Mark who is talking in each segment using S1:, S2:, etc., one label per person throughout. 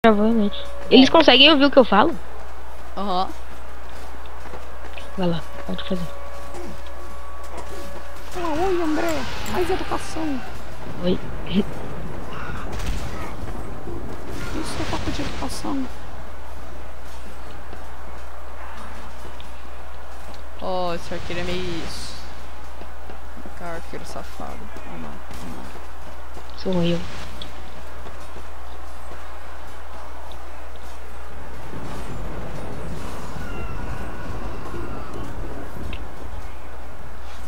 S1: Provavelmente. Eles conseguem ouvir o que eu falo?
S2: Aham.
S1: Vai lá, pode fazer.
S2: Fala, oi André, mais educação.
S1: Oi.
S2: Isso é falta de educação. Oh, esse arqueiro é meio isso. Cara, arqueiro safado. Vamos lá, vamos lá.
S1: Sou eu.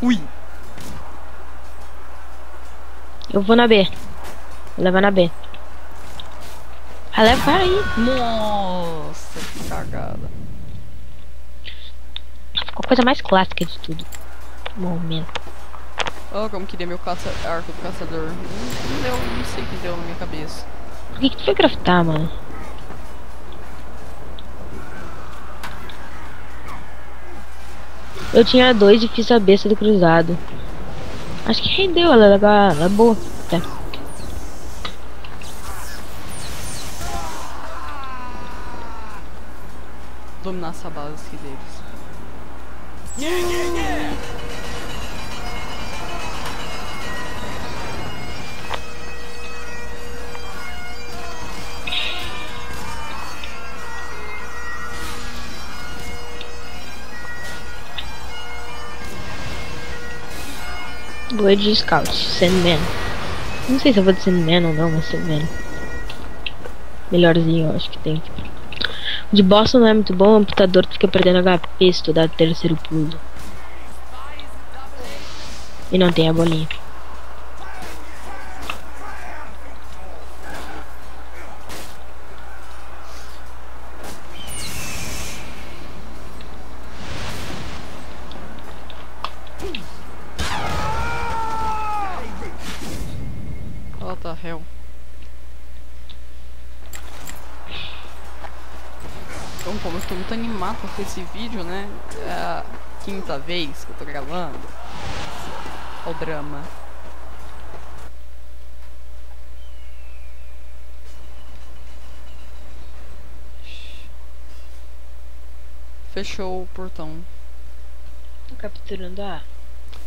S2: Ui!
S1: Eu vou na B. Vou levar na B. Ah, leva aí.
S2: Nossa, que cagada.
S1: Ficou a coisa mais clássica de tudo. Momento.
S2: Oh, como queria meu arco do caçador. Não deu, não sei o que deu na minha cabeça.
S1: Por que tu foi craftar, mano? Eu tinha 2 e fiz a besta do cruzado. Acho que rendeu, ela é legal, ela é boa. Tá.
S2: Dominar essa base aqui deles.
S1: Vou de Scout, Sandman. Não sei se eu vou de Sandman ou não, mas Sandman. Melhorzinho, eu acho que tem. O de Boston não é muito bom, o amputador fica perdendo HP se tu dá terceiro pulo. E não tem a bolinha.
S2: What the hell? Então, como eu tô muito animado com esse vídeo, né? É a quinta vez que eu tô gravando. Olha o drama. Fechou o portão.
S1: Tô capturando a...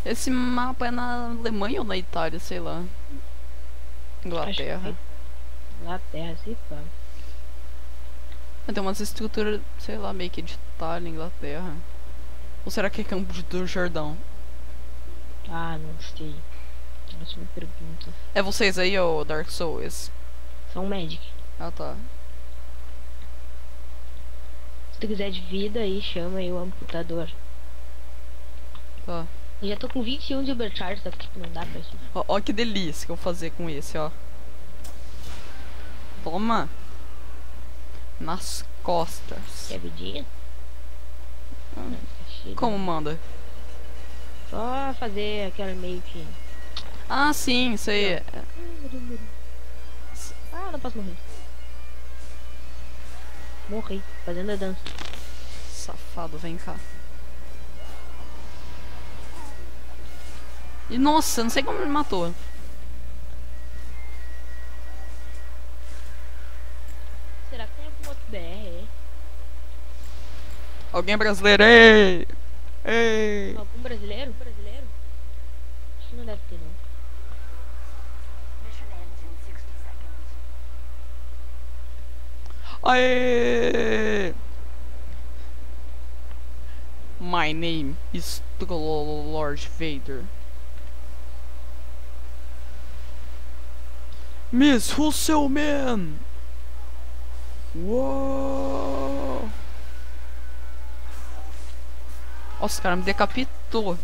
S2: Esse mapa é na Alemanha ou na Itália, sei lá. Inglaterra.
S1: Inglaterra, sei lá.
S2: Tem umas estruturas, sei lá, meio que de Itália, Inglaterra. Ou será que é Campo do Jordão?
S1: Ah, não sei. Ótima pergunta.
S2: É vocês aí, ô Dark Souls?
S1: São Magic.
S2: Ah, tá.
S1: Se tu quiser de vida aí, chama aí o amputador.
S2: Tá.
S1: Eu já tô com 21 de Ubercharge, só que tipo, não dá pra isso.
S2: Ó que delícia que eu vou fazer com esse, ó. Toma. Nas costas.
S1: Quer vidinha? Não, tá cheio.
S2: Como manda?
S1: Só fazer aquela meio que...
S2: Ah, sim, isso aí.
S1: Ah, não posso morrer. Morri, fazendo a dança.
S2: Safado, vem cá. E nossa, não sei como ele me matou.
S1: Será que tem algum outro BR?
S2: Alguém é brasileiro? Ei! Ei!
S1: Algum brasileiro? Acho que não deve ter, não.
S2: Aê! My name is Lord Vader. Miss, who's seu man? Uou! Nossa, o cara me decapitou.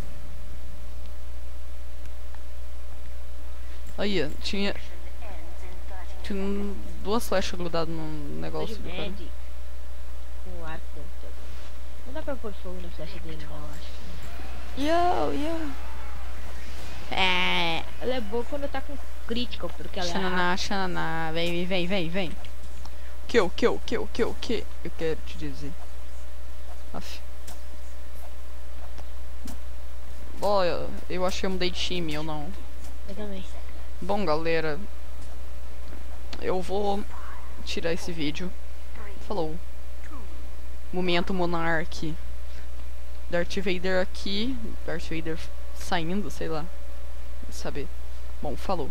S2: Aí, tinha duas flechas grudadas num negócio do cara.
S1: Magic. Com arco dentro. Não dá pra pôr fogo na flecha dele, não, acho.
S2: Yo! É.
S1: Ela é boa quando tá com critical, porque ela é...
S2: Xananá, vem. Que? Eu quero te dizer. Aff. Olha, eu acho que eu mudei de time, eu não.
S1: Eu também.
S2: Bom, galera, eu vou tirar esse vídeo. Falou. Momento Monark. Darth Vader aqui. Darth Vader saindo, sei lá. Saber. Bom, falou.